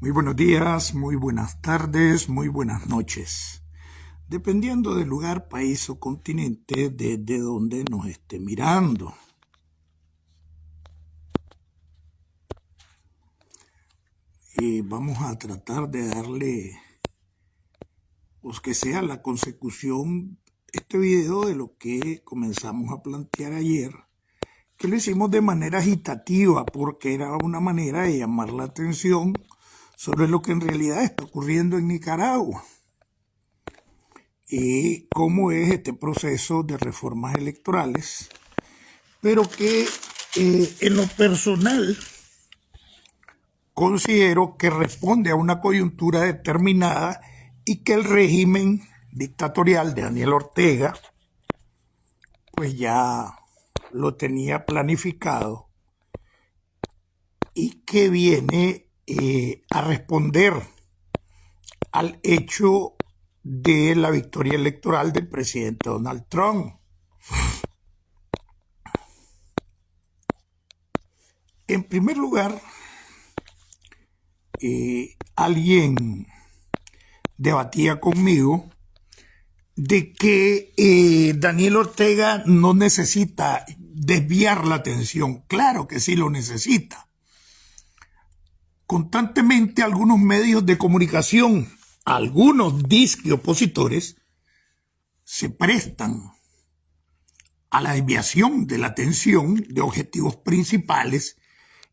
Muy buenos días, muy buenas tardes, muy buenas noches. Dependiendo del lugar, país o continente desde donde nos esté mirando. Y vamos a tratar de darle, pues que sea la consecución, este video de lo que comenzamos a plantear ayer, que lo hicimos de manera agitativa porque era una manera de llamar la atención sobre lo que en realidad está ocurriendo en Nicaragua y cómo es este proceso de reformas electorales, pero que en lo personal considero que responde a una coyuntura determinada y que el régimen dictatorial de Daniel Ortega pues ya lo tenía planificado y que viene a responder al hecho de la victoria electoral del presidente Donald Trump. En primer lugar, alguien debatía conmigo de que Daniel Ortega no necesita desviar la atención. Claro que sí lo necesita. Constantemente algunos medios de comunicación, algunos disque opositores, se prestan a la desviación de la atención de objetivos principales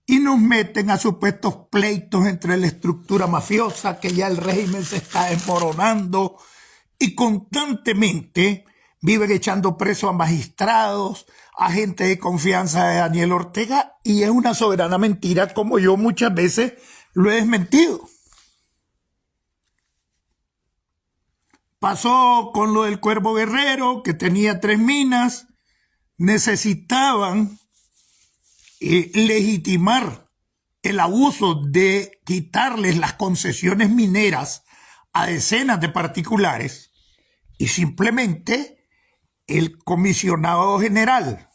y nos meten a supuestos pleitos entre la estructura mafiosa, que ya el régimen se está desmoronando, y constantemente viven echando preso a magistrados, a gente de confianza de Daniel Ortega, y es una soberana mentira, como yo muchas veces lo he desmentido. Pasó con lo del Cuervo Guerrero, que tenía 3 minas, necesitaban legitimar el abuso de quitarles las concesiones mineras a decenas de particulares y simplemente el comisionado general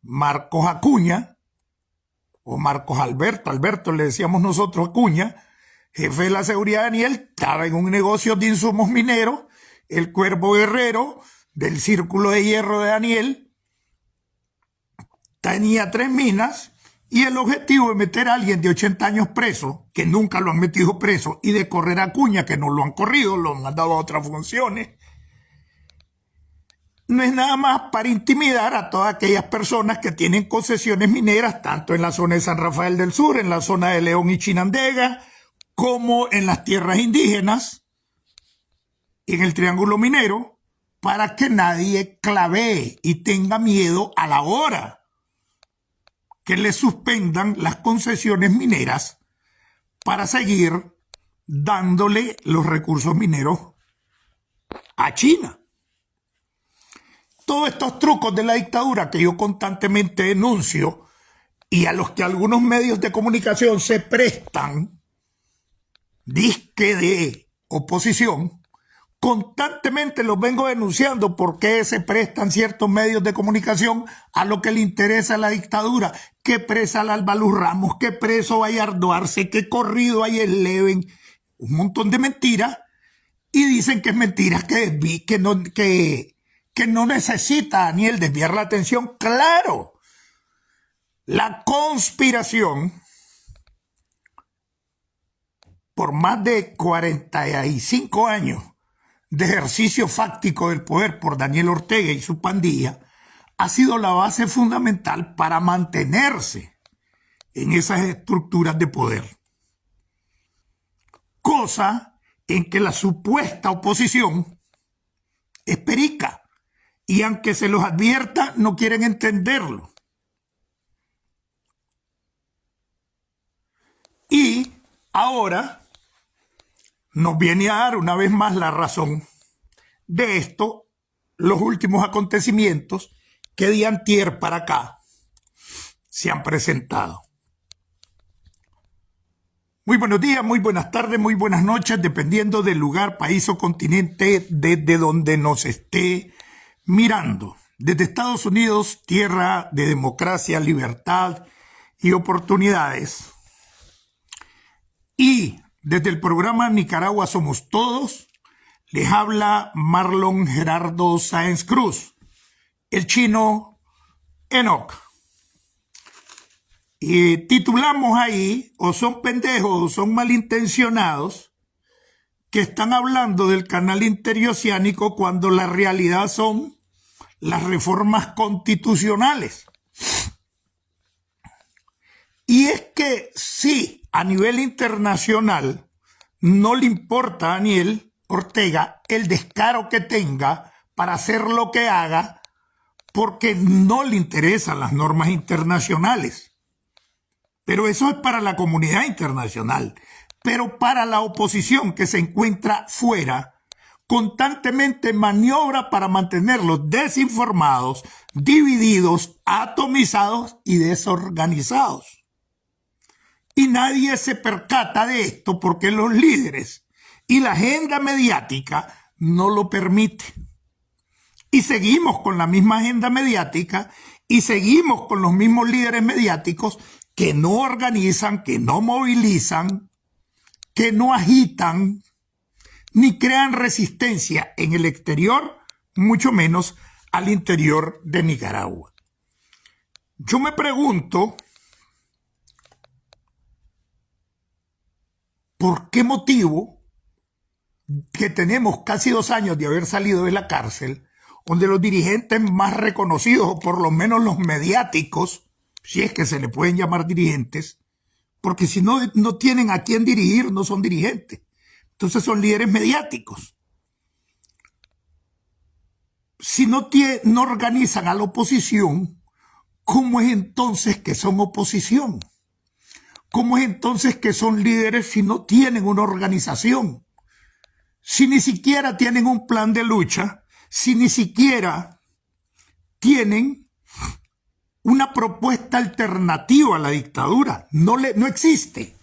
Marcos Acuña, o Marcos Alberto le decíamos nosotros Acuña, jefe de la seguridad de Daniel, estaba en un negocio de insumos mineros, el Cuervo Guerrero del Círculo de Hierro de Daniel tenía 3 minas y el objetivo de meter a alguien de 80 años preso, que nunca lo han metido preso, y de correr a Acuña, que no lo han corrido, lo han mandado a otras funciones, no es nada más para intimidar a todas aquellas personas que tienen concesiones mineras, tanto en la zona de San Rafael del Sur, en la zona de León y Chinandega, como en las tierras indígenas y en el Triángulo Minero, para que nadie clavee y tenga miedo a la hora que le suspendan las concesiones mineras para seguir dándole los recursos mineros a China. Todos estos trucos de la dictadura que yo constantemente denuncio y a los que algunos medios de comunicación se prestan, disque de oposición, constantemente los vengo denunciando porque se prestan ciertos medios de comunicación a lo que le interesa a la dictadura, que presa al Alba Luz Ramos, que preso Bayardo Arce, que corrido hay el Leven, un montón de mentiras, y dicen que es mentira, que no necesita Daniel desviar la atención. Claro, la conspiración por más de 45 años de ejercicio fáctico del poder por Daniel Ortega y su pandilla ha sido la base fundamental para mantenerse en esas estructuras de poder. Cosa en que la supuesta oposición es perica y aunque se los advierta no quieren entenderlo. Y ahora nos viene a dar una vez más la razón de esto, los últimos acontecimientos que de antier para acá se han presentado. Muy buenos días, muy buenas tardes, muy buenas noches, dependiendo del lugar, país o continente desde donde nos esté mirando. Desde Estados Unidos, tierra de democracia, libertad y oportunidades. Y Desde el programa Nicaragua Somos Todos, les habla Marlon Gerardo Sáenz Cruz, el chino Enoch. Y titulamos ahí, o son pendejos o son malintencionados, que están hablando del canal interoceánico cuando la realidad son las reformas constitucionales. Y es que sí, a nivel internacional, no le importa a Daniel Ortega el descaro que tenga para hacer lo que haga, porque no le interesan las normas internacionales. Pero eso es para la comunidad internacional. Pero para la oposición que se encuentra fuera, constantemente maniobra para mantenerlos desinformados, divididos, atomizados y desorganizados. Y nadie se percata de esto porque los líderes y la agenda mediática no lo permiten. Y seguimos con la misma agenda mediática y seguimos con los mismos líderes mediáticos que no organizan, que no movilizan, que no agitan, ni crean resistencia en el exterior, mucho menos al interior de Nicaragua. Yo me pregunto, ¿por qué motivo que tenemos casi 2 años de haber salido de la cárcel, donde los dirigentes más reconocidos, o por lo menos los mediáticos, si es que se le pueden llamar dirigentes, porque si no tienen a quién dirigir, no son dirigentes, entonces son líderes mediáticos? Si no organizan a la oposición, ¿cómo es entonces que son oposición? ¿Cómo es entonces que son líderes si no tienen una organización? Si ni siquiera tienen un plan de lucha, si ni siquiera tienen una propuesta alternativa a la dictadura. No existe.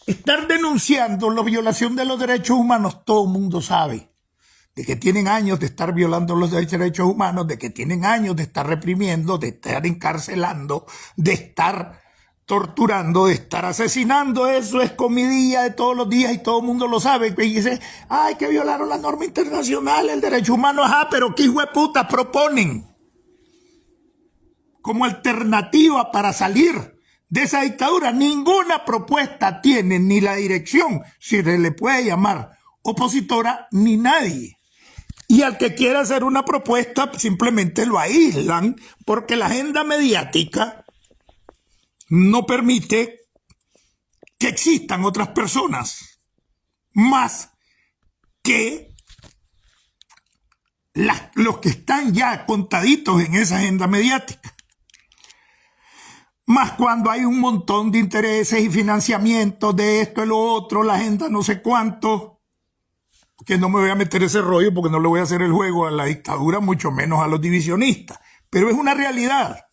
Estar denunciando la violación de los derechos humanos, todo el mundo sabe. De que tienen años de estar violando los derechos humanos, de que tienen años de estar reprimiendo, de estar encarcelando, de estar torturando, de estar asesinando. Eso es comidilla de todos los días y todo el mundo lo sabe. Y dice, ay, que violaron la norma internacional, el derecho humano. Ajá, pero ¿qué hijo de puta proponen como alternativa para salir de esa dictadura? Ninguna propuesta tiene ni la dirección, si se le puede llamar opositora, ni nadie. Y al que quiera hacer una propuesta simplemente lo aíslan, porque la agenda mediática no permite que existan otras personas más que los que están ya contaditos en esa agenda mediática. Más cuando hay un montón de intereses y financiamientos de esto y lo otro, la agenda no sé cuánto, que no me voy a meter ese rollo porque no le voy a hacer el juego a la dictadura, mucho menos a los divisionistas. Pero es una realidad.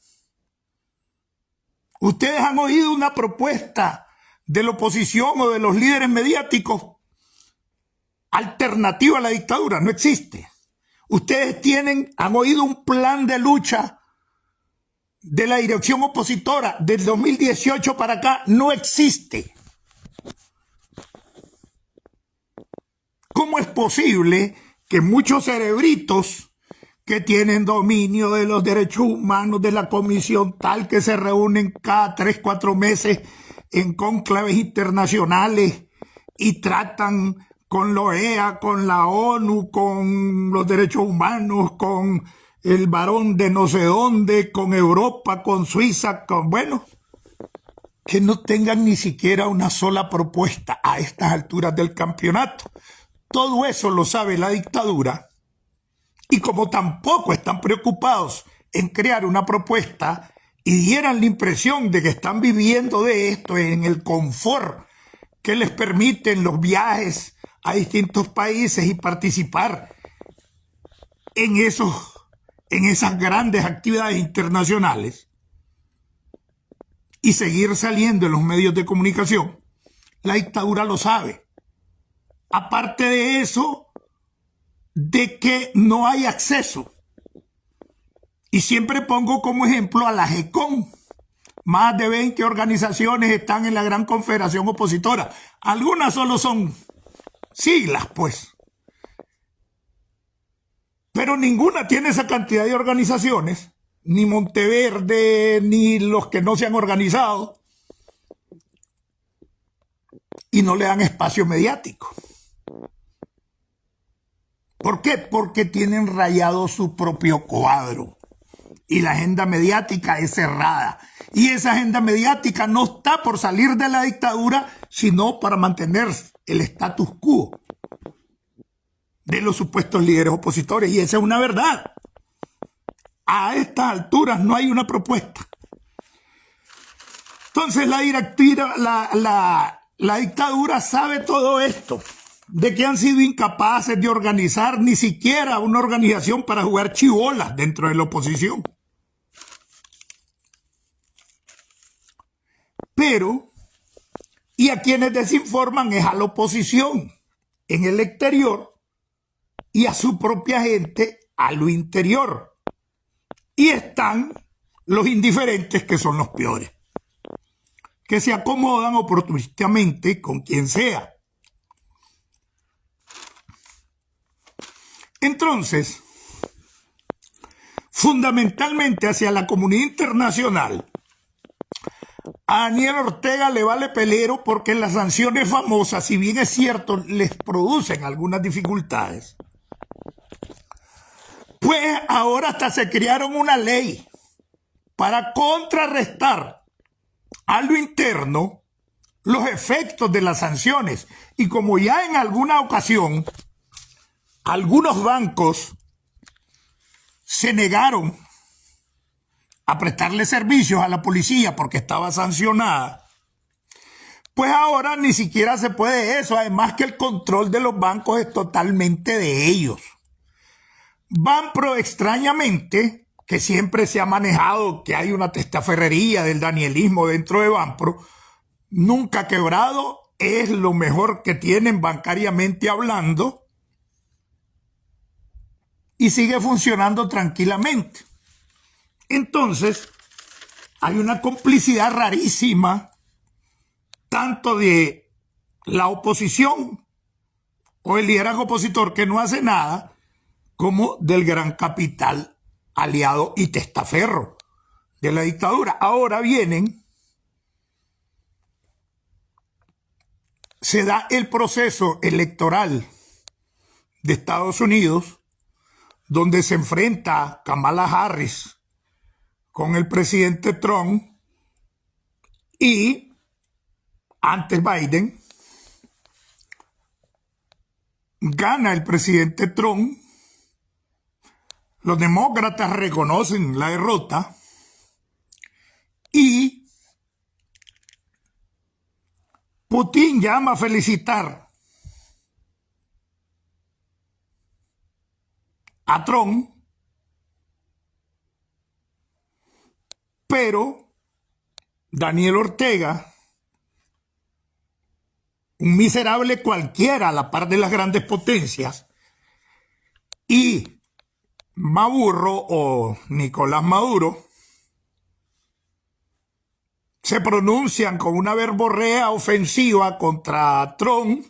Ustedes han oído una propuesta de la oposición o de los líderes mediáticos alternativa a la dictadura. No existe. Ustedes han oído un plan de lucha de la dirección opositora del 2018 para acá. No existe. ¿Cómo es posible que muchos cerebritos que tienen dominio de los derechos humanos, de la comisión tal, que se reúnen cada 3, 4 meses en cónclaves internacionales y tratan con la OEA, con la ONU, con los derechos humanos, con el varón de no sé dónde, con Europa, con Suiza, que no tengan ni siquiera una sola propuesta a estas alturas del campeonato? Todo eso lo sabe la dictadura. Y como tampoco están preocupados en crear una propuesta y dieran la impresión de que están viviendo de esto en el confort que les permiten los viajes a distintos países y participar en esas grandes actividades internacionales y seguir saliendo en los medios de comunicación, la dictadura lo sabe. Aparte de eso, de que no hay acceso. Y siempre pongo como ejemplo a la GECOM. Más de 20 organizaciones están en la Gran Confederación Opositora. Algunas solo son siglas, pues. Pero ninguna tiene esa cantidad de organizaciones, ni Monteverde, ni los que no se han organizado, y no le dan espacio mediático. ¿Por qué? Porque tienen rayado su propio cuadro y la agenda mediática es cerrada. Y esa agenda mediática no está por salir de la dictadura, sino para mantener el status quo de los supuestos líderes opositores. Y esa es una verdad. A estas alturas no hay una propuesta. Entonces la dictadura sabe todo esto, de que han sido incapaces de organizar ni siquiera una organización para jugar chibolas dentro de la oposición. Pero, y a quienes desinforman es a la oposición en el exterior y a su propia gente a lo interior. Y están los indiferentes, que son los peores, que se acomodan oportunistamente con quien sea. Entonces, fundamentalmente hacia la comunidad internacional, a Daniel Ortega le vale pelero porque las sanciones famosas, si bien es cierto, les producen algunas dificultades, pues ahora hasta se crearon una ley para contrarrestar a lo interno los efectos de las sanciones. Y como ya en alguna ocasión algunos bancos se negaron a prestarle servicios a la policía porque estaba sancionada, pues ahora ni siquiera se puede eso. Además que el control de los bancos es totalmente de ellos. Banpro, extrañamente, que siempre se ha manejado que hay una testaferrería del danielismo dentro de Banpro, nunca ha quebrado, es lo mejor que tienen bancariamente hablando y sigue funcionando tranquilamente. Entonces, hay una complicidad rarísima tanto de la oposición o el liderazgo opositor que no hace nada, como del gran capital aliado y testaferro de la dictadura. Ahora se da el proceso electoral de Estados Unidos, donde se enfrenta Kamala Harris con el presidente Trump y antes Biden. Gana el presidente Trump. Los demócratas reconocen la derrota y Putin llama a felicitar a Trump, pero Daniel Ortega, un miserable cualquiera a la par de las grandes potencias, y Maburro o Nicolás Maduro se pronuncian con una verborrea ofensiva contra Trump,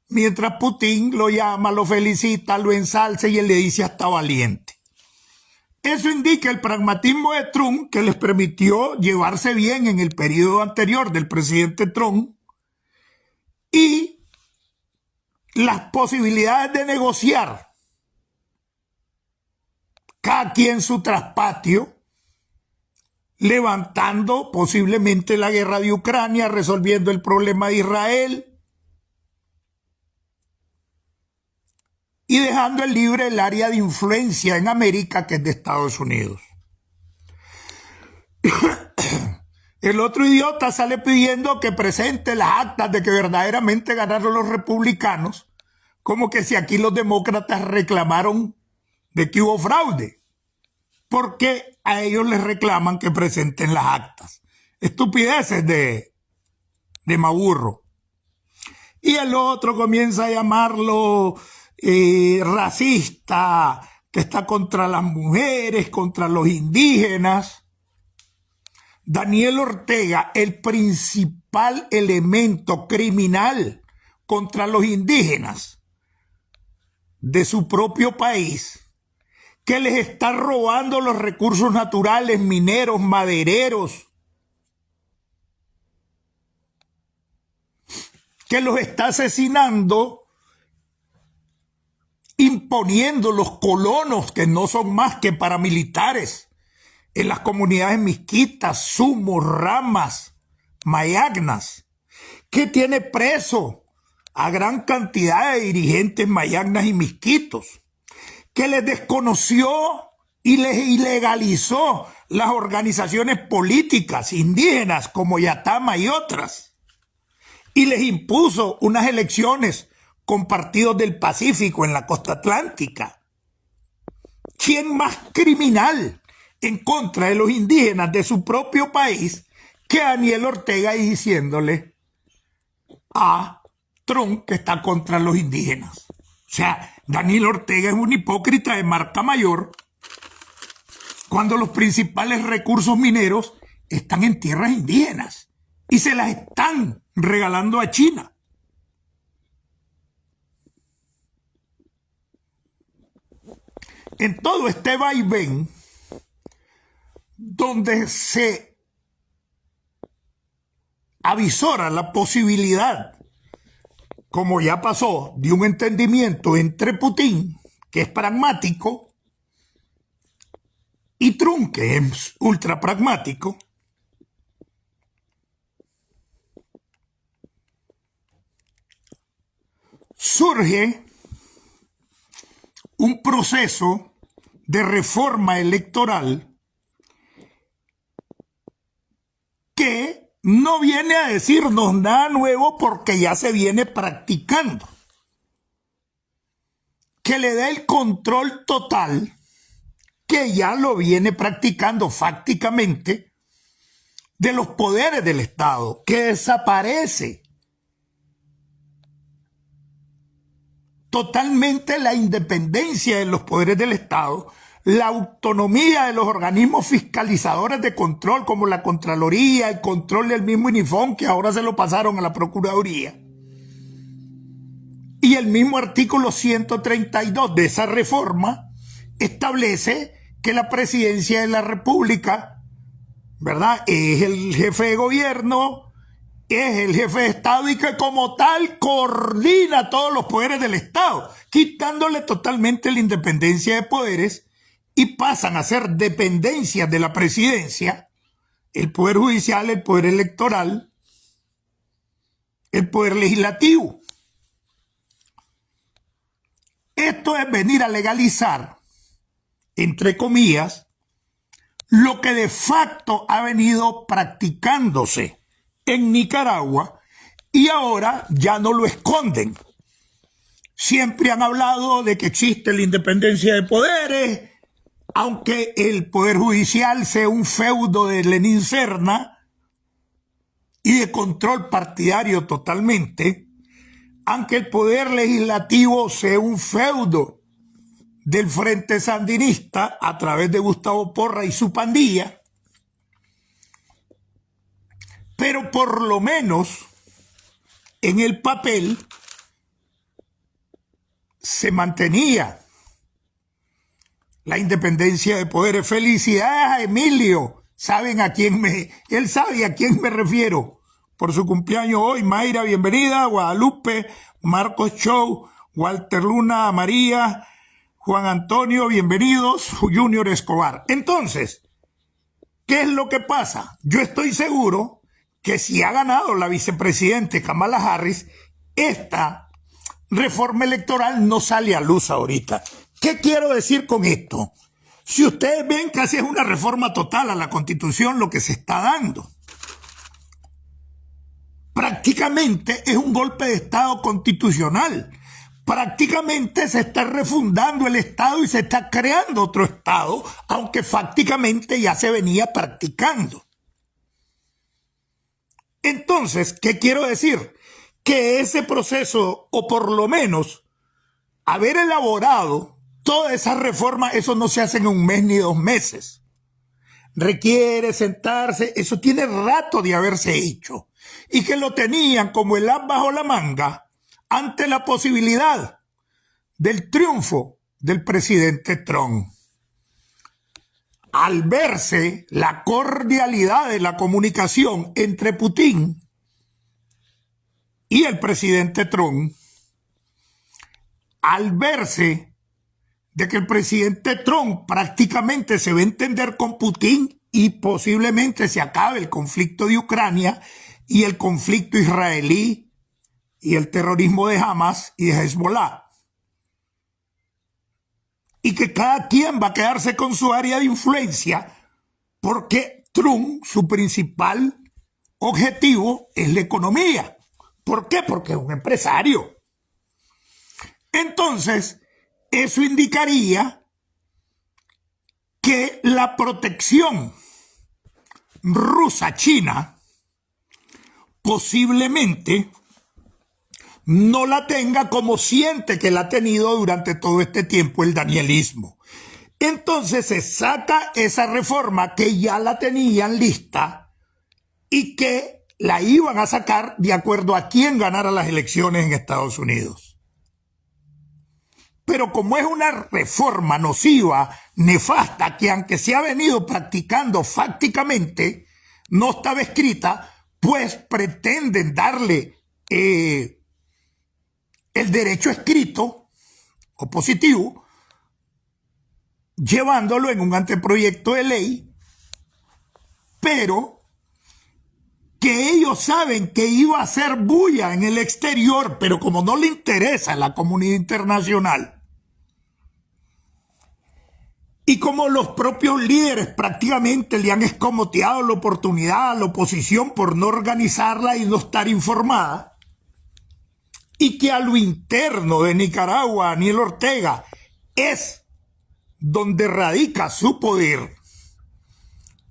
mientras Putin lo llama, lo felicita, lo ensalza y él le dice hasta valiente. Eso indica el pragmatismo de Trump, que les permitió llevarse bien en el periodo anterior del presidente Trump, y las posibilidades de negociar cada quien su traspatio, levantando posiblemente la guerra de Ucrania, resolviendo el problema de Israel y dejando libre el área de influencia en América, que es de Estados Unidos. El otro idiota sale pidiendo que presente las actas de que verdaderamente ganaron los republicanos, como que si aquí los demócratas reclamaron de que hubo fraude, porque a ellos les reclaman que presenten las actas. Estupideces de Maburro. Y el otro comienza a llamarlo racista, que está contra las mujeres, contra los indígenas. Daniel Ortega, el principal elemento criminal contra los indígenas de su propio país, que les está robando los recursos naturales, mineros, madereros, que los está asesinando, imponiendo los colonos que no son más que paramilitares en las comunidades misquitas, sumos, ramas, mayagnas, que tiene preso a gran cantidad de dirigentes mayagnas y misquitos, que les desconoció y les ilegalizó las organizaciones políticas indígenas como Yatama y otras, y les impuso unas elecciones con partidos del Pacífico en la costa atlántica. ¿Quién más criminal en contra de los indígenas de su propio país que Daniel Ortega y diciéndole a Trump que está contra los indígenas? O sea, Daniel Ortega es un hipócrita de marca mayor cuando los principales recursos mineros están en tierras indígenas y se las están regalando a China. En todo este vaivén, donde se avisora la posibilidad, como ya pasó, de un entendimiento entre Putin, que es pragmático, y Trump, que es ultra pragmático, surge un proceso de reforma electoral que no viene a decirnos nada nuevo porque ya se viene practicando, que le da el control total, que ya lo viene practicando fácticamente, de los poderes del Estado, que desaparece totalmente la independencia de los poderes del Estado, la autonomía de los organismos fiscalizadores de control como la Contraloría, el control del mismo INIFON, que ahora se lo pasaron a la Procuraduría. Y el mismo artículo 132 de esa reforma establece que la presidencia de la República, ¿verdad?, es el jefe de gobierno, es el jefe de Estado y que como tal coordina todos los poderes del Estado, quitándole totalmente la independencia de poderes y pasan a ser dependencias de la presidencia, el poder judicial, el poder electoral, el poder legislativo. Esto es venir a legalizar, entre comillas, lo que de facto ha venido practicándose en Nicaragua y ahora ya no lo esconden. Siempre han hablado de que existe la independencia de poderes, aunque el poder judicial sea un feudo de Lenín Serna y de control partidario totalmente, aunque el poder legislativo sea un feudo del Frente Sandinista a través de Gustavo Porra y su pandilla, pero por lo menos en el papel se mantenía la independencia de poderes. Felicidades a Emilio, él sabe a quién me refiero por su cumpleaños hoy. Mayra, bienvenida. Guadalupe, Marcos Show, Walter Luna, María, Juan Antonio, bienvenidos. Junior Escobar. Entonces, ¿qué es lo que pasa? Yo estoy seguro que si ha ganado la vicepresidente Kamala Harris, esta reforma electoral no sale a luz ahorita. ¿Qué quiero decir con esto? Si ustedes ven, casi es una reforma total a la Constitución lo que se está dando. Prácticamente es un golpe de Estado constitucional. Prácticamente se está refundando el Estado y se está creando otro Estado, aunque fácticamente ya se venía practicando. Entonces, ¿qué quiero decir? Que ese proceso, o por lo menos haber elaborado toda esa reforma, eso no se hace en un mes ni 2 meses. requiere sentarse, eso tiene rato de haberse hecho, y que lo tenían como el as bajo la manga ante la posibilidad del triunfo del presidente Trump. Al verse la cordialidad de la comunicación entre Putin y el presidente Trump, al verse de que el presidente Trump prácticamente se va a entender con Putin y posiblemente se acabe el conflicto de Ucrania y el conflicto israelí y el terrorismo de Hamas y de Hezbollah, y que cada quien va a quedarse con su área de influencia, porque Trump, su principal objetivo es la economía. ¿Por qué? Porque es un empresario. Entonces, eso indicaría que la protección rusa-china posiblemente no la tenga como siente que la ha tenido durante todo este tiempo el danielismo. Entonces se saca esa reforma que ya la tenían lista y que la iban a sacar de acuerdo a quién ganara las elecciones en Estados Unidos. Pero como es una reforma nociva, nefasta, que aunque se ha venido practicando fácticamente, no estaba escrita, pues pretenden darle el derecho escrito o positivo, llevándolo en un anteproyecto de ley, pero que ellos saben que iba a hacer bulla en el exterior, pero como no le interesa a la comunidad internacional, y como los propios líderes prácticamente le han escamoteado la oportunidad a la oposición por no organizarla y no estar informada, y que a lo interno de Nicaragua, Daniel Ortega, es donde radica su poder,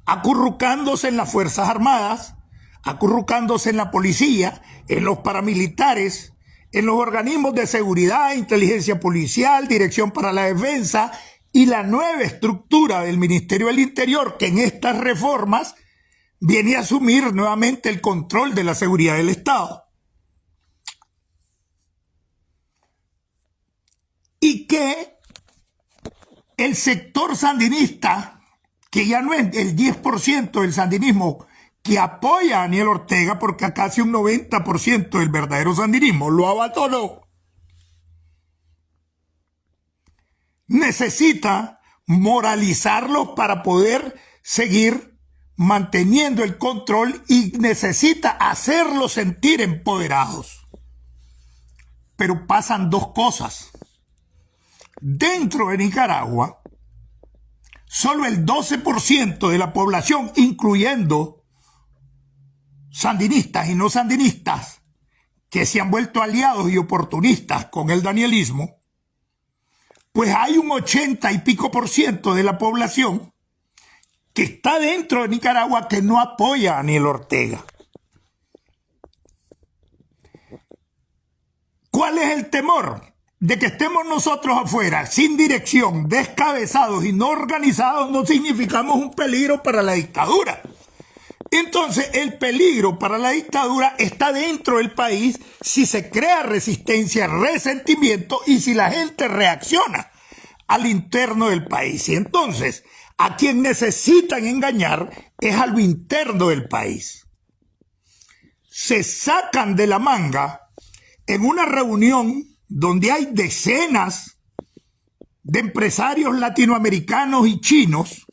acurrucándose en las Fuerzas Armadas, acurrucándose en la policía, en los paramilitares, en los organismos de seguridad, inteligencia policial, Dirección para la Defensa y la nueva estructura del Ministerio del Interior, que en estas reformas viene a asumir nuevamente el control de la seguridad del Estado. Y que el sector sandinista, que ya no es el 10% del sandinismo que apoya a Daniel Ortega, porque a casi un 90% del verdadero sandinismo lo abandonó, necesita moralizarlos para poder seguir manteniendo el control y necesita hacerlos sentir empoderados. Pero pasan dos cosas. Dentro de Nicaragua, solo el 12% de la población, incluyendo sandinistas y no sandinistas, que se han vuelto aliados y oportunistas con el danielismo, pues hay un 80 y pico % de la población que está dentro de Nicaragua que no apoya a Daniel Ortega. ¿Cuál es el temor? De que estemos nosotros afuera, sin dirección, descabezados y no organizados, no significamos un peligro para la dictadura. Entonces, el peligro para la dictadura está dentro del país si se crea resistencia, resentimiento y si la gente reacciona al interno del país. Y entonces, a quien necesitan engañar es a lo interno del país. Se sacan de la manga en una reunión donde hay decenas de empresarios latinoamericanos y chinos,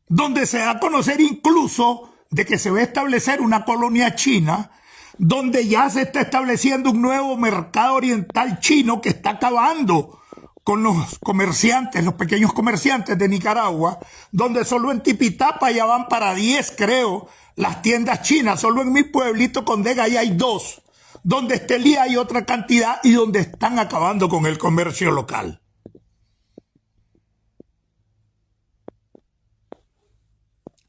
donde se da a conocer incluso de que se va a establecer una colonia china, donde ya se está estableciendo un nuevo mercado oriental chino que está acabando con los comerciantes, los pequeños comerciantes de Nicaragua, donde solo en Tipitapa ya van para 10, creo, las tiendas chinas. Solo en mi pueblito Condega ya hay 2. Donde Estelí hay otra cantidad y donde están acabando con el comercio local.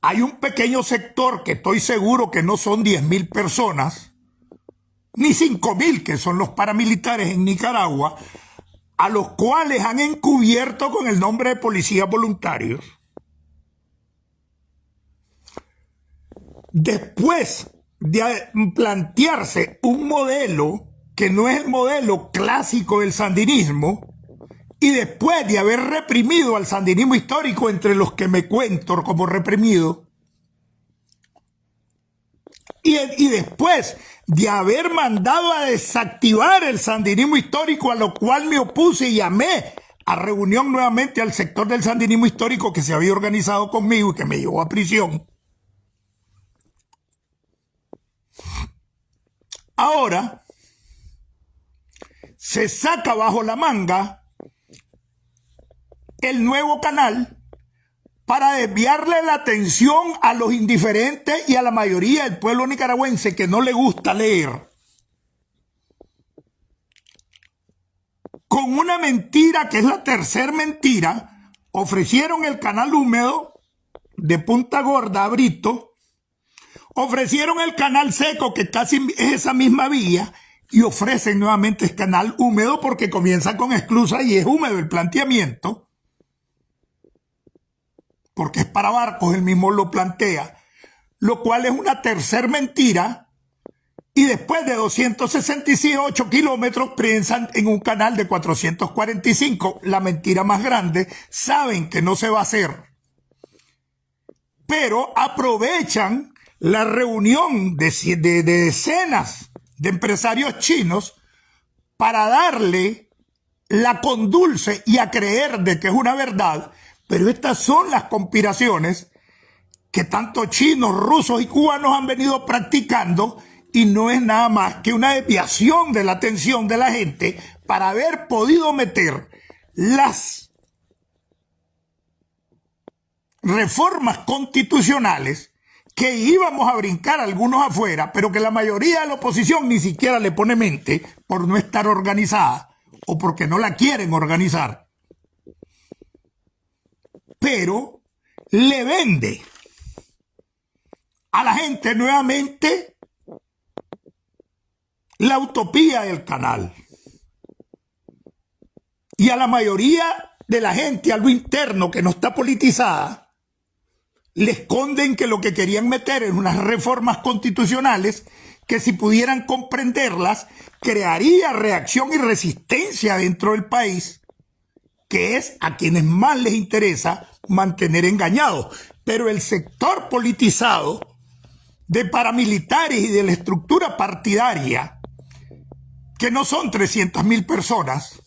Hay un pequeño sector que estoy seguro que no son 10.000 personas, ni 5.000 que son los paramilitares en Nicaragua, a los cuales han encubierto con el nombre de policías voluntarios, después de plantearse un modelo que no es el modelo clásico del sandinismo, y después de haber reprimido al sandinismo histórico, entre los que me cuento como reprimido, y después de haber mandado a desactivar el sandinismo histórico, a lo cual me opuse y llamé a reunión nuevamente al sector del sandinismo histórico que se había organizado conmigo y que me llevó a prisión. Ahora se saca bajo la manga el nuevo canal para desviarle la atención a los indiferentes y a la mayoría del pueblo nicaragüense que no le gusta leer, con una mentira que es la tercera mentira. Ofrecieron el canal húmedo de Punta Gorda a Brito, ofrecieron el canal seco, que casi es esa misma vía, y ofrecen nuevamente el canal húmedo porque comienza con esclusa y es húmedo el planteamiento, porque es para barcos, él mismo lo plantea, lo cual es una tercera mentira. Y después de 268 kilómetros piensan en un canal de 445, la mentira más grande. Saben que no se va a hacer, pero aprovechan la reunión de decenas de empresarios chinos para darle la condulce y a creer de que es una verdad. Pero estas son las conspiraciones que tanto chinos, rusos y cubanos han venido practicando, y no es nada más que una desviación de la atención de la gente para haber podido meter las reformas constitucionales que íbamos a brincar algunos afuera, pero que la mayoría de la oposición ni siquiera le pone mente por no estar organizada o porque no la quieren organizar. Pero le vende a la gente nuevamente la utopía del canal. Y a la mayoría de la gente, a lo interno que no está politizada, le esconden que lo que querían meter en unas reformas constitucionales que, si pudieran comprenderlas, crearía reacción y resistencia dentro del país, que es a quienes más les interesa mantener engañados. Pero el sector politizado de paramilitares y de la estructura partidaria, que no son 300.000 personas,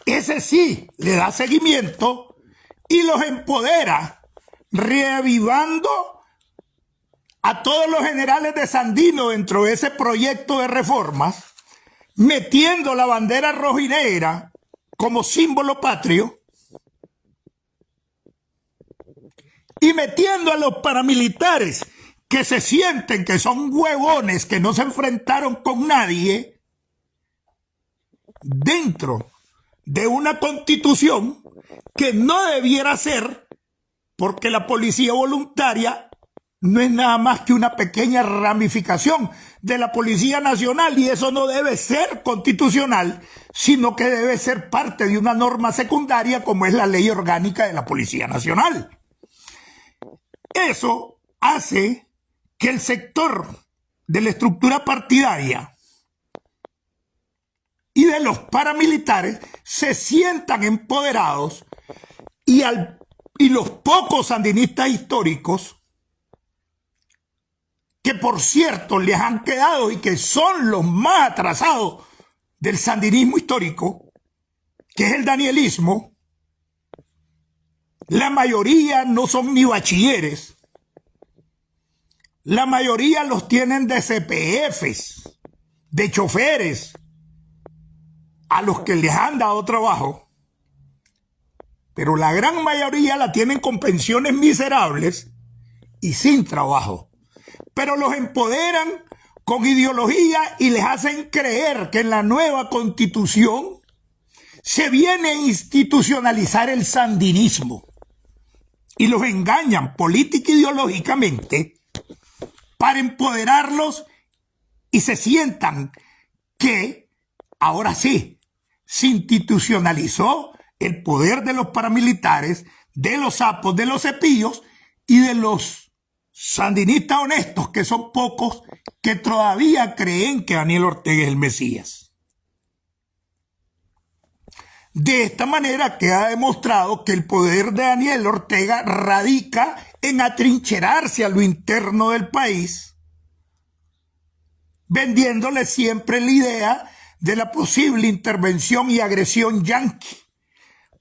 ese sí le da seguimiento y los empodera, reavivando a todos los generales de Sandino dentro de ese proyecto de reformas, metiendo la bandera rojinegra como símbolo patrio y metiendo a los paramilitares que se sienten que son huevones, que no se enfrentaron con nadie, dentro de una constitución que no debiera ser, porque la policía voluntaria no es nada más que una pequeña ramificación de la Policía Nacional, y eso no debe ser constitucional, sino que debe ser parte de una norma secundaria como es la Ley Orgánica de la Policía Nacional. Eso hace que el sector de la estructura partidaria y de los paramilitares se sientan empoderados, y los pocos sandinistas históricos, que por cierto les han quedado y que son los más atrasados del sandinismo histórico, que es el danielismo, la mayoría no son ni bachilleres, la mayoría los tienen de CPFs, de choferes, a los que les han dado trabajo, pero la gran mayoría la tienen con pensiones miserables y sin trabajo. Pero los empoderan con ideología y les hacen creer que en la nueva constitución se viene a institucionalizar el sandinismo, y los engañan política e ideológicamente para empoderarlos, y se sientan que ahora sí se institucionalizó el poder de los paramilitares, de los sapos, de los cepillos y de los sandinistas honestos, que son pocos, que todavía creen que Daniel Ortega es el Mesías. De esta manera queda demostrado que el poder de Daniel Ortega radica en atrincherarse a lo interno del país, vendiéndole siempre la idea de la posible intervención y agresión yanqui,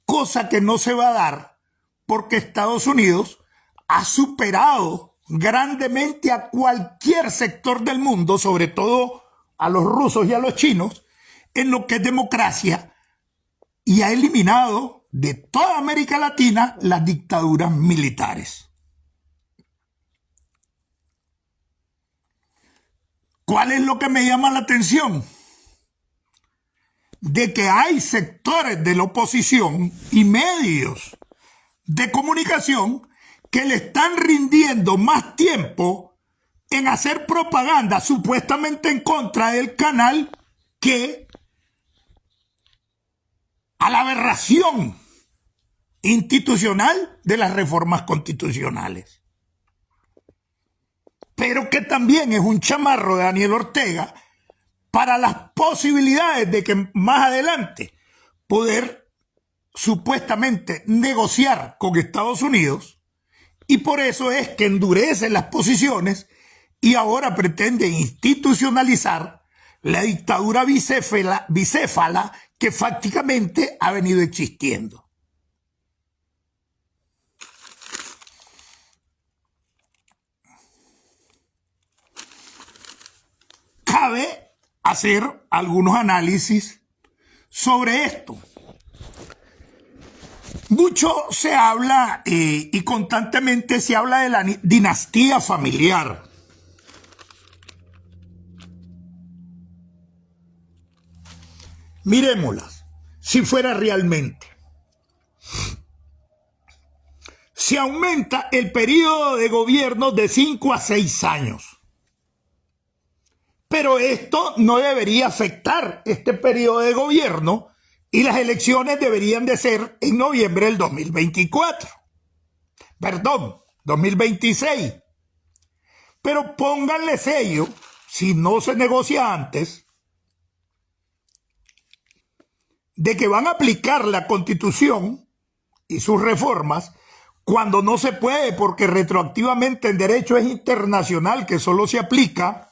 cosa que no se va a dar porque Estados Unidos ha superado grandemente a cualquier sector del mundo, sobre todo a los rusos y a los chinos, en lo que es democracia, y ha eliminado de toda América Latina las dictaduras militares. ¿Cuál es lo que me llama la atención? De que hay sectores de la oposición y medios de comunicación que le están rindiendo más tiempo en hacer propaganda supuestamente en contra del canal que a la aberración institucional de las reformas constitucionales. Pero que también es un chamarro de Daniel Ortega para las posibilidades de que más adelante poder supuestamente negociar con Estados Unidos, y por eso es que endurece las posiciones y ahora pretende institucionalizar la dictadura bicéfala que fácticamente ha venido existiendo. Cabe hacer algunos análisis sobre esto. Mucho se habla y constantemente se habla de la dinastía familiar. Mirémoslas, si fuera realmente. Se aumenta el periodo de gobierno de 5 a 6 años. Pero esto no debería afectar este periodo de gobierno y las elecciones deberían de ser en noviembre del 2024. Perdón, 2026. Pero pónganle sello, si no se negocia antes, de que van a aplicar la Constitución y sus reformas cuando no se puede, porque retroactivamente en derecho es internacional que solo se aplica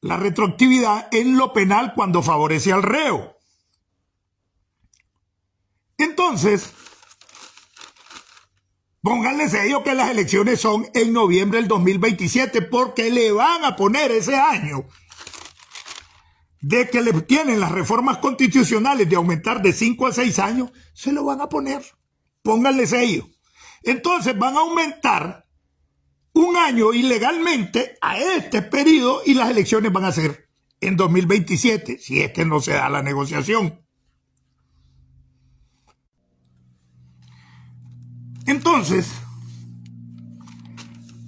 la retroactividad en lo penal cuando favorece al reo. Entonces, pónganle sello que las elecciones son en noviembre del 2027, porque le van a poner ese año de que le tienen las reformas constitucionales de aumentar de 5 a 6 años, se lo van a poner. Pónganle sello. Entonces van a aumentar un año ilegalmente a este periodo y las elecciones van a ser en 2027, si es que no se da la negociación. Entonces,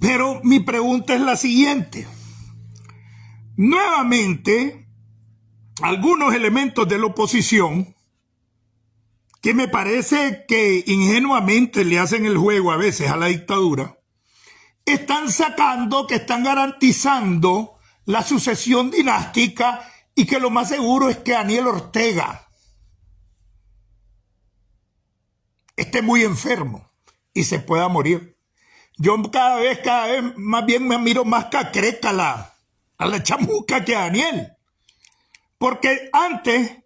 pero mi pregunta es la siguiente. Nuevamente, algunos elementos de la oposición que me parece que ingenuamente le hacen el juego a veces a la dictadura, están sacando que están garantizando la sucesión dinástica y que lo más seguro es que Daniel Ortega esté muy enfermo y se pueda morir. Yo cada vez más bien me miro más cacreca a la chamuca que a Daniel. Porque antes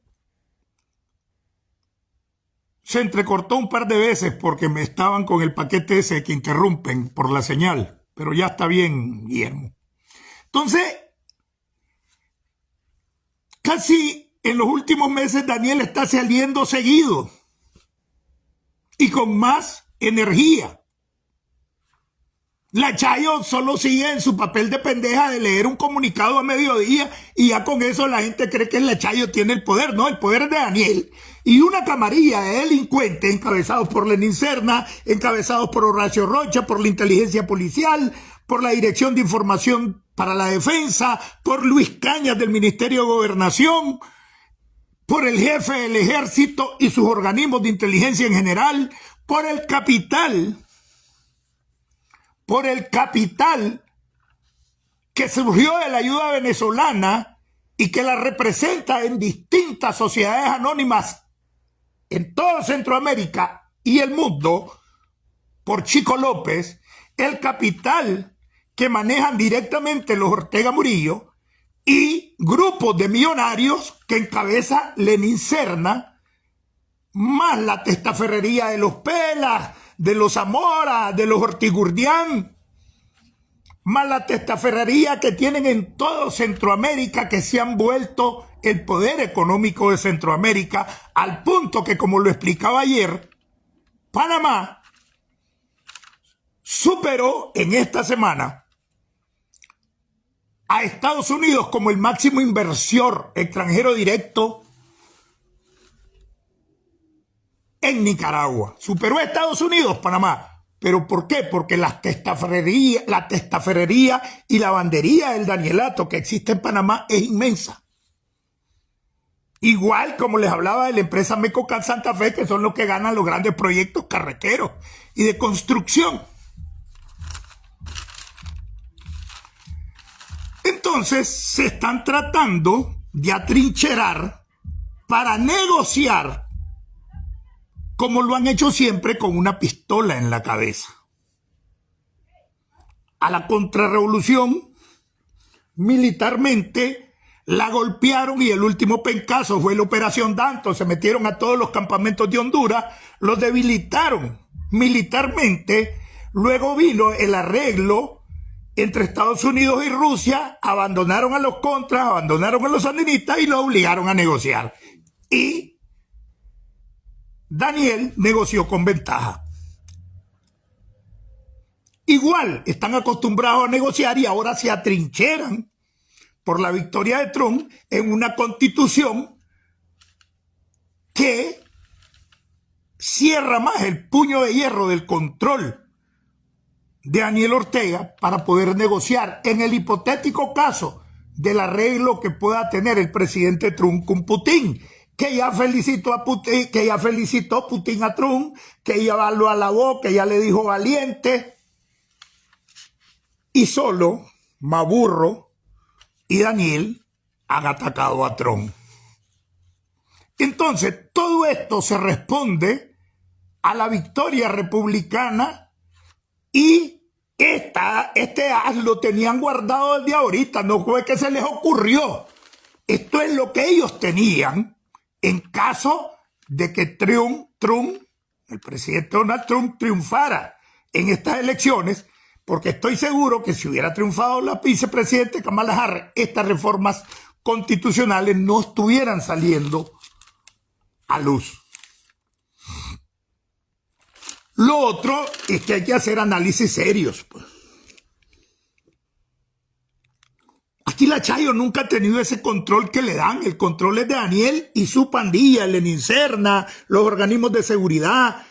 se entrecortó un par de veces porque me estaban con el paquete ese que interrumpen por la señal, pero ya está bien, Guillermo. Entonces, casi en los últimos meses Daniel está saliendo seguido y con más energía. La Chayo solo sigue en su papel de pendeja de leer un comunicado a mediodía y ya con eso la gente cree que la Chayo tiene el poder. No, el poder es de Daniel y una camarilla de delincuentes encabezados por Lenín Serna, encabezados por Horacio Rocha, por la inteligencia policial, por la Dirección de Información para la Defensa, por Luis Cañas del Ministerio de Gobernación, por el jefe del ejército y sus organismos de inteligencia en general, por el capital que surgió de la ayuda venezolana y que la representa en distintas sociedades anónimas en todo Centroamérica y el mundo, por Chico López, el capital que manejan directamente los Ortega Murillo y grupos de millonarios que encabeza Lenín Serna, más la testaferrería de los Pelas, de los Zamora, de los Ortigurdián, más la testaferrería que tienen en todo Centroamérica, que se han vuelto el poder económico de Centroamérica, al punto que, como lo explicaba ayer, Panamá superó en esta semana a Estados Unidos como el máximo inversor extranjero directo en Nicaragua. Superó a Estados Unidos, Panamá. ¿Pero por qué? Porque la testaferrería y la lavandería del Danielato que existe en Panamá es inmensa. Igual como les hablaba de la empresa Mecocal Santa Fe, que son los que ganan los grandes proyectos carreteros y de construcción. Entonces se están tratando de atrincherar para negociar, como lo han hecho siempre, con una pistola en la cabeza. A la contrarrevolución, militarmente, la golpearon y el último pencazo fue la Operación Danto. Se metieron a todos los campamentos de Honduras, los debilitaron militarmente. Luego vino el arreglo entre Estados Unidos y Rusia, abandonaron a los contras, abandonaron a los sandinistas y los obligaron a negociar. Y Daniel negoció con ventaja. Igual están acostumbrados a negociar y ahora se atrincheran por la victoria de Trump en una constitución que cierra más el puño de hierro del control de Daniel Ortega para poder negociar en el hipotético caso del arreglo que pueda tener el presidente Trump con Putin, que ya felicitó a Putin, que ya felicitó Putin a Trump, que ya lo alabó, que ya le dijo valiente. Y solo Maburro y Daniel han atacado a Trump. Entonces, todo esto se responde a la victoria republicana y este as lo tenían guardado desde ahorita, no fue que se les ocurrió. Esto es lo que ellos tenían en caso de que Trump, el presidente Donald Trump, triunfara en estas elecciones, porque estoy seguro que si hubiera triunfado la vicepresidenta Kamala Harris, estas reformas constitucionales no estuvieran saliendo a luz. Lo otro es que hay que hacer análisis serios. Aquí la Chayo nunca ha tenido ese control que le dan. El control es de Daniel y su pandilla, el Lenín Serna, los organismos de seguridad,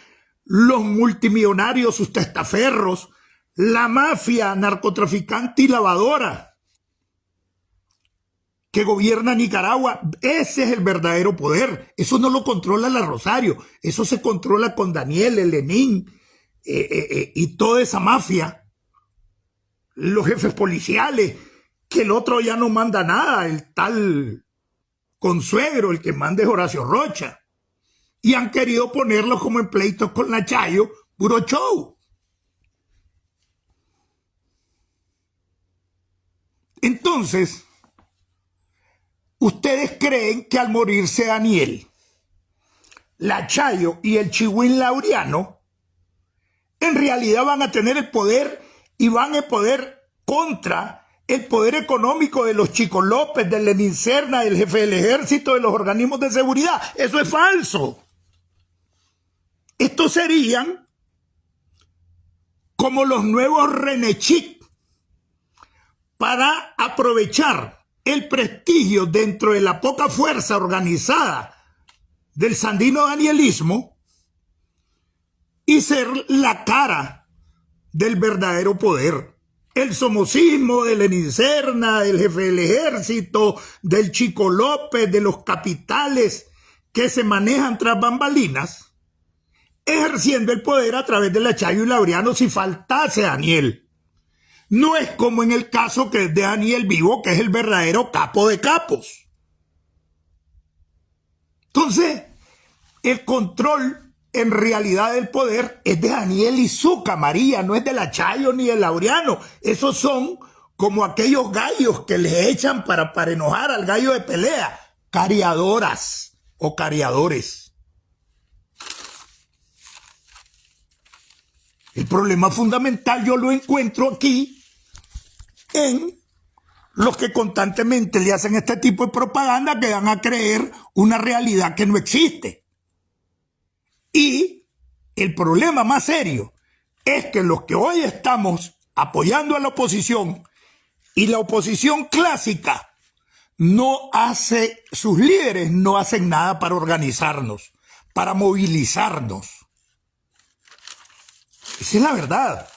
los multimillonarios, sus testaferros, la mafia narcotraficante y lavadora que gobierna Nicaragua. Ese es el verdadero poder. Eso no lo controla la Rosario. Eso se controla con Daniel, el Lenín y toda esa mafia. Los jefes policiales, que el otro ya no manda nada, el tal Consuegro, el que manda es Horacio Rocha. Y han querido ponerlos como en pleitos con la Chayo, puro show. Entonces, ¿ustedes creen que al morirse Daniel, la Chayo y el Chihuín Laureano, en realidad van a tener el poder y van a poder contra el poder económico de los Chico López, del Lenín Serna, del jefe del ejército, de los organismos de seguridad? Eso es falso. Estos serían como los nuevos René Chic para aprovechar el prestigio dentro de la poca fuerza organizada del sandino danielismo y ser la cara del verdadero poder. El somocismo de Lenín Serna, del jefe del ejército, del Chico López, de los capitales que se manejan tras bambalinas, ejerciendo el poder a través de Lachayo y Laureano si faltase Daniel. No es como en el caso que es de Daniel Vivo, que es el verdadero capo de capos. Entonces, el control en realidad del poder es de Daniel y su camarilla, no es de Lachayo ni de Laureano. Esos son como aquellos gallos que le echan para enojar al gallo de pelea, cariadoras o cariadores. El problema fundamental yo lo encuentro aquí en los que constantemente le hacen este tipo de propaganda que dan a creer una realidad que no existe. Y el problema más serio es que los que hoy estamos apoyando a la oposición y la oposición clásica no hace, sus líderes no hacen nada para organizarnos, para movilizarnos. Esa es la verdad.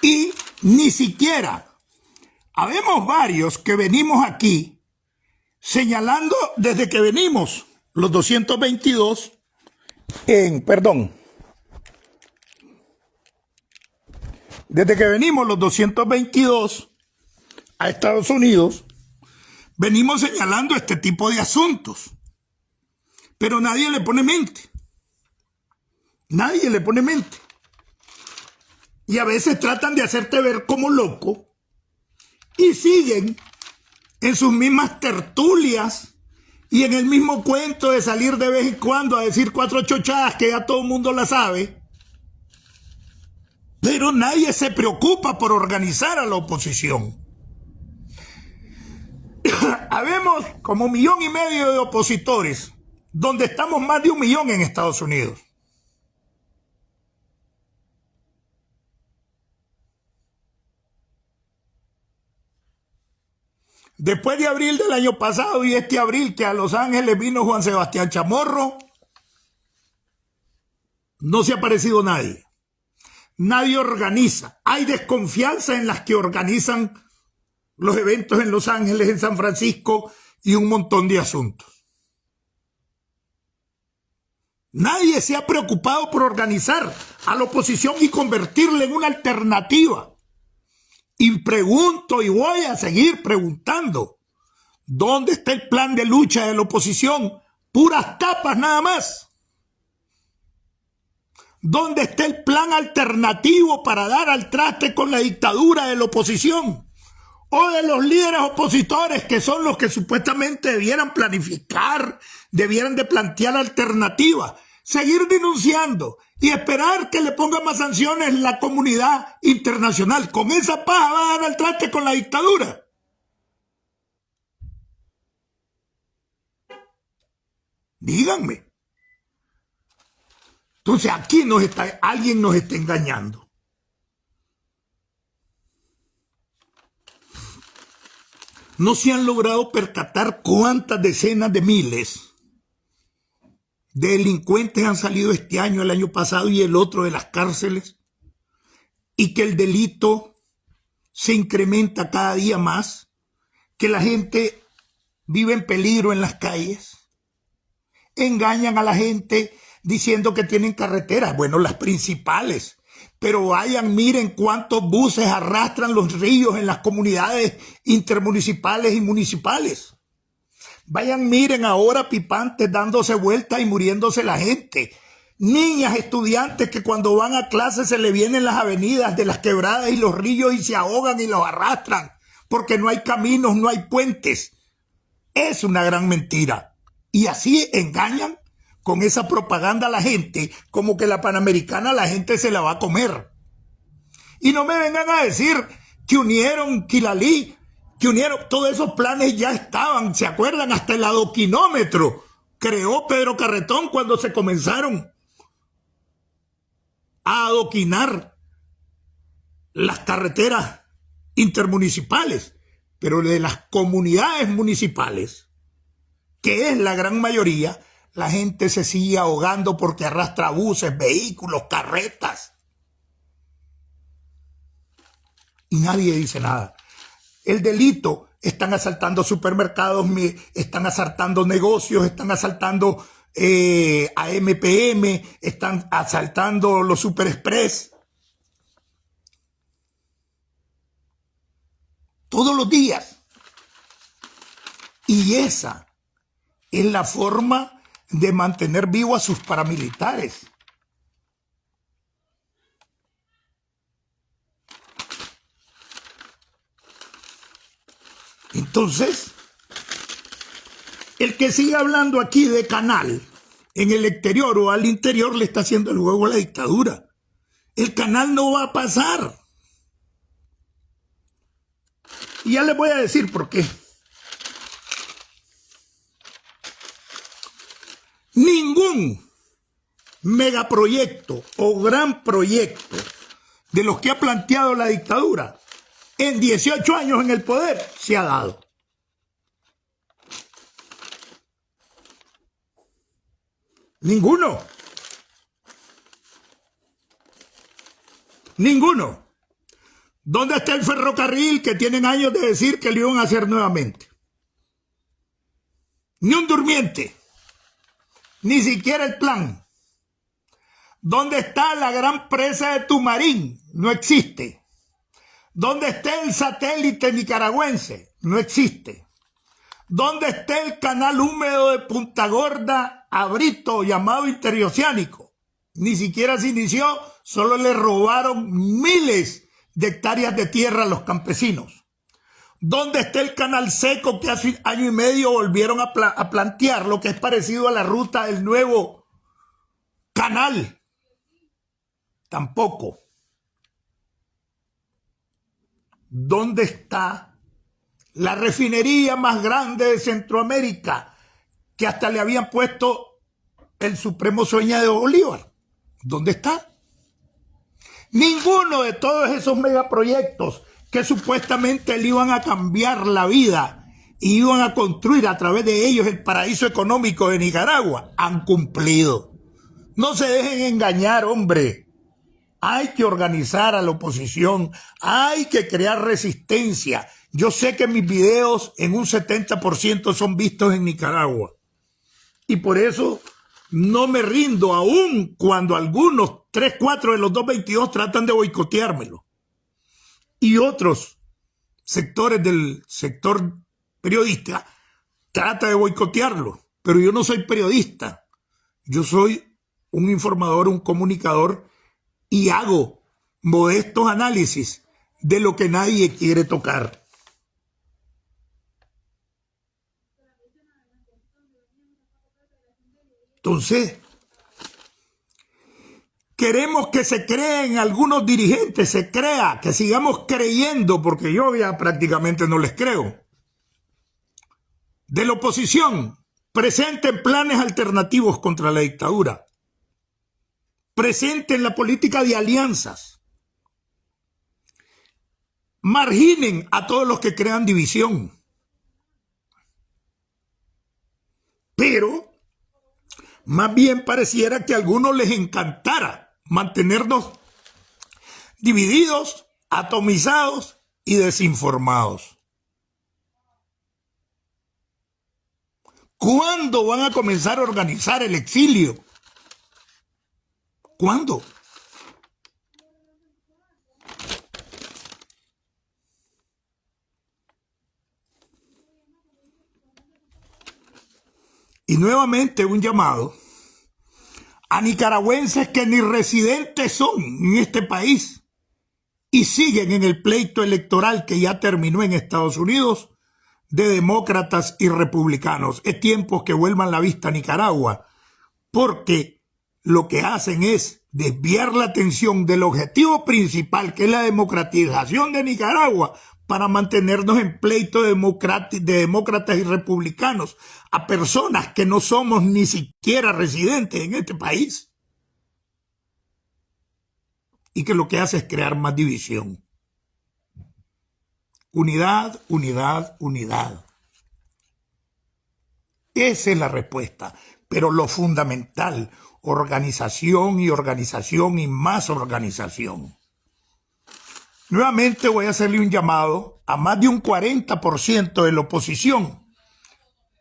Y ni siquiera, habemos varios que venimos aquí señalando desde que venimos los 222 desde que venimos los 222 a Estados Unidos, venimos señalando este tipo de asuntos, pero nadie le pone mente. Nadie le pone mente. Y a veces tratan de hacerte ver como loco y siguen en sus mismas tertulias y en el mismo cuento de salir de vez en cuando a decir 4 chochadas que ya todo el mundo la sabe. Pero nadie se preocupa por organizar a la oposición. Habemos como 1,5 millones de opositores, donde estamos más de 1 millón en Estados Unidos. Después de abril del año pasado y este abril que a Los Ángeles vino Juan Sebastián Chamorro, no se ha aparecido nadie. Nadie organiza. Hay desconfianza en las que organizan los eventos en Los Ángeles, en San Francisco y un montón de asuntos. Nadie se ha preocupado por organizar a la oposición y convertirla en una alternativa. Y pregunto y voy a seguir preguntando, ¿dónde está el plan de lucha de la oposición? Puras tapas nada más. ¿Dónde está el plan alternativo para dar al traste con la dictadura de la oposición? O de los líderes opositores, que son los que supuestamente debieran planificar, debieran de plantear alternativas. Seguir denunciando y esperar que le ponga más sanciones la comunidad internacional. Con esa paja va a dar al traste con la dictadura. Díganme. Entonces aquí alguien nos está engañando. No se han logrado percatar cuántas decenas de miles de delincuentes han salido este año, el año pasado y el otro de las cárceles, y que el delito se incrementa cada día más, que la gente vive en peligro en las calles, engañan a la gente diciendo que tienen carreteras, bueno, las principales, pero vayan, miren cuántos buses arrastran los ríos en las comunidades intermunicipales y municipales. Vayan, miren ahora pipantes dándose vueltas y muriéndose la gente. Niñas, estudiantes que cuando van a clase se le vienen las avenidas de las quebradas y los ríos y se ahogan y los arrastran porque no hay caminos, no hay puentes. Es una gran mentira. Y así engañan con esa propaganda a la gente como que la Panamericana la gente se la va a comer. Y no me vengan a decir que unieron Quilalí, que unieron, todos esos planes ya estaban, ¿se acuerdan? Hasta el adoquinómetro creó Pedro Carretón cuando se comenzaron a adoquinar las carreteras intermunicipales, pero de las comunidades municipales, que es la gran mayoría, la gente se sigue ahogando porque arrastra buses, vehículos, carretas. y nadie dice nada. El delito, están asaltando supermercados, están asaltando negocios, están asaltando a MPM, están asaltando los Super Express. Todos los días. Y esa es la forma de mantener vivo a sus paramilitares. Entonces, el que sigue hablando aquí de canal en el exterior o al interior le está haciendo el juego a la dictadura. El canal no va a pasar. Y ya les voy a decir por qué. Ningún megaproyecto o gran proyecto de los que ha planteado la dictadura en 18 años en el poder se ha dado. Ninguno. Ninguno. ¿Dónde está el ferrocarril que tienen años de decir que lo iban a hacer nuevamente? Ni un durmiente. Ni siquiera el plan. ¿Dónde está la gran presa de Tumarín? No existe. ¿Dónde está el satélite nicaragüense? No existe. ¿Dónde está el canal húmedo de Punta Gorda a Brito llamado Interoceánico? Ni siquiera se inició, solo le robaron miles de hectáreas de tierra a los campesinos. ¿Dónde está el canal seco que hace año y medio volvieron a plantear, lo que es parecido a la ruta del nuevo canal? Tampoco. ¿Dónde está la refinería más grande de Centroamérica que hasta le habían puesto el supremo sueño de Bolívar? ¿Dónde está? Ninguno de todos esos megaproyectos que supuestamente le iban a cambiar la vida y iban a construir a través de ellos el paraíso económico de Nicaragua han cumplido. No se dejen engañar, hombre. Hay que organizar a la oposición, hay que crear resistencia. Yo sé que mis videos en un 70% son vistos en Nicaragua. Y por eso no me rindo, aún cuando algunos, 3, 4 de los 222 tratan de boicoteármelo. Y otros sectores del sector periodista tratan de boicotearlo. Pero yo no soy periodista. Yo soy un informador, un comunicador, y hago modestos análisis de lo que nadie quiere tocar. Entonces, queremos que se creen algunos dirigentes, se crea, que sigamos creyendo, porque yo ya prácticamente no les creo. De la oposición, presenten planes alternativos contra la dictadura. Presenten la política de alianzas. Marginen a todos los que crean división. Pero más bien pareciera que a algunos les encantara mantenernos divididos, atomizados y desinformados. ¿Cuándo van a comenzar a organizar el exilio? ¿Cuándo? Y nuevamente un llamado a nicaragüenses que ni residentes son en este país y siguen en el pleito electoral que ya terminó en Estados Unidos de demócratas y republicanos. Es tiempo que vuelvan la vista a Nicaragua, porque lo que hacen es desviar la atención del objetivo principal, que es la democratización de Nicaragua, para mantenernos en pleito de demócratas y republicanos, a personas que no somos ni siquiera residentes en este país. Y que lo que hace es crear más división. Unidad, unidad, unidad. Esa es la respuesta. Pero lo fundamental, organización y organización y más organización. Nuevamente voy a hacerle un llamado a más de un 40% de la oposición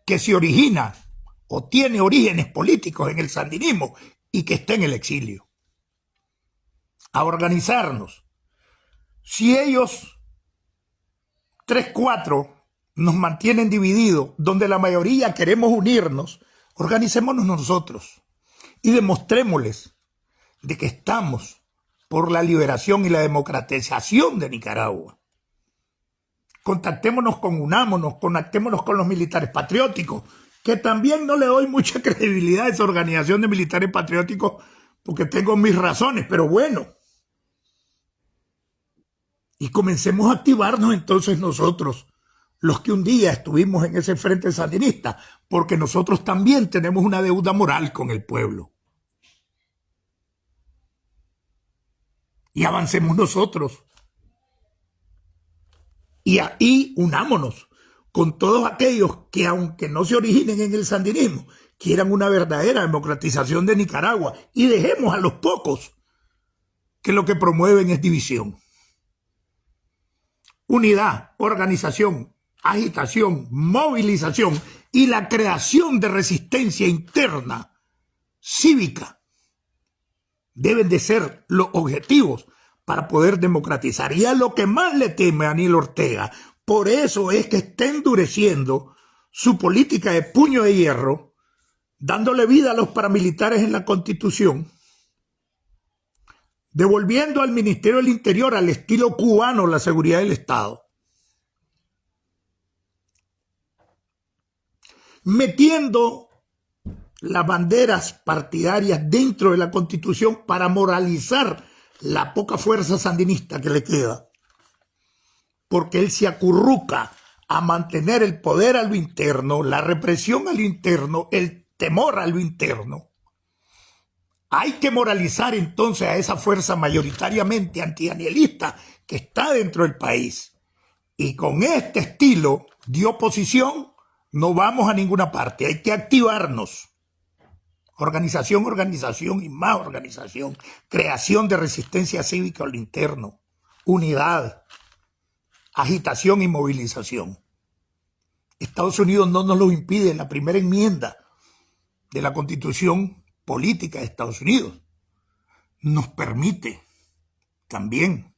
que se origina o tiene orígenes políticos en el sandinismo y que está en el exilio, a organizarnos. Si ellos 3, 4 nos mantienen divididos, donde la mayoría queremos unirnos, organicémonos nosotros y demostrémosles de que estamos por la liberación y la democratización de Nicaragua. Unámonos, conectémonos con los militares patrióticos, que también no le doy mucha credibilidad a esa organización de militares patrióticos porque tengo mis razones, pero bueno. Y comencemos a activarnos entonces nosotros, los que un día estuvimos en ese frente sandinista, porque nosotros también tenemos una deuda moral con el pueblo. Y avancemos nosotros. Y ahí unámonos con todos aquellos que, aunque no se originen en el sandinismo, quieran una verdadera democratización de Nicaragua, y dejemos a los pocos que lo que promueven es división. Unidad, organización, agitación, movilización y la creación de resistencia interna cívica deben de ser los objetivos para poder democratizar. Y a lo que más le teme a Daniel Ortega, por eso es que está endureciendo su política de puño de hierro, dándole vida a los paramilitares en la Constitución, devolviendo al Ministerio del Interior al estilo cubano la seguridad del Estado, metiendo las banderas partidarias dentro de la Constitución para moralizar la poca fuerza sandinista que le queda, porque él se acurruca a mantener el poder a lo interno, la represión a lo interno, el temor a lo interno. Hay que moralizar entonces a esa fuerza mayoritariamente antidanielista que está dentro del país. Y con este estilo de oposición no vamos a ninguna parte. Hay que activarnos. Organización, organización y más organización. Creación de resistencia cívica al interno. Unidad. Agitación y movilización. Estados Unidos no nos lo impide en la primera enmienda de la Constitución política de Estados Unidos. Nos permite también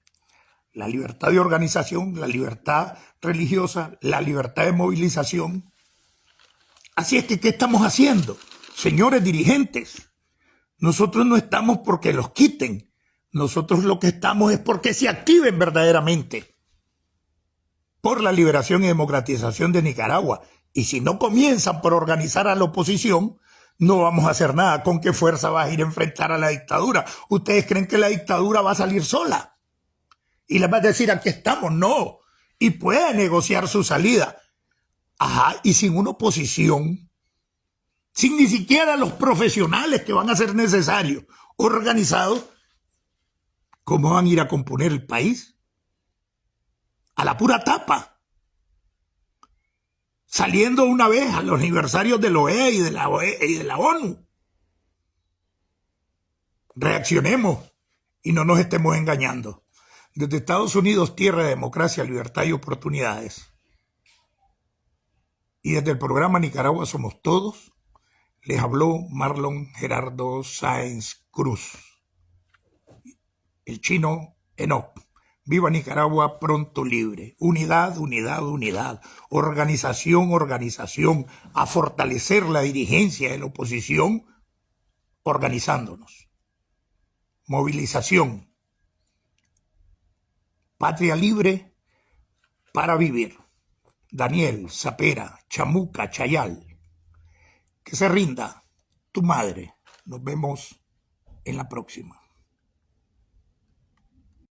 la libertad de organización, la libertad religiosa, la libertad de movilización. Así es que, ¿qué estamos haciendo? Señores dirigentes, nosotros no estamos porque los quiten. Nosotros lo que estamos es porque se activen verdaderamente por la liberación y democratización de Nicaragua. Y si no comienzan por organizar a la oposición, no vamos a hacer nada. ¿Con qué fuerza vas a ir a enfrentar a la dictadura? ¿Ustedes creen que la dictadura va a salir sola? Y les va a decir, aquí estamos. No. Y puede negociar su salida. Ajá, y sin una oposición, sin ni siquiera los profesionales que van a ser necesarios, organizados, ¿cómo van a ir a componer el país? A la pura tapa. Saliendo una vez a los aniversarios de la OEA y de la ONU. Reaccionemos y no nos estemos engañando. Desde Estados Unidos, tierra de democracia, libertad y oportunidades. Y desde el programa Nicaragua Somos Todos, les habló Marlon Gerardo Sáenz Cruz, el chino Enoch. Viva Nicaragua pronto libre. Unidad, unidad, unidad. Organización, organización. A fortalecer la dirigencia de la oposición organizándonos. Movilización. Patria libre para vivir. Daniel, Zapera, Chamuca, Chayal. Que se rinda tu madre. Nos vemos en la próxima.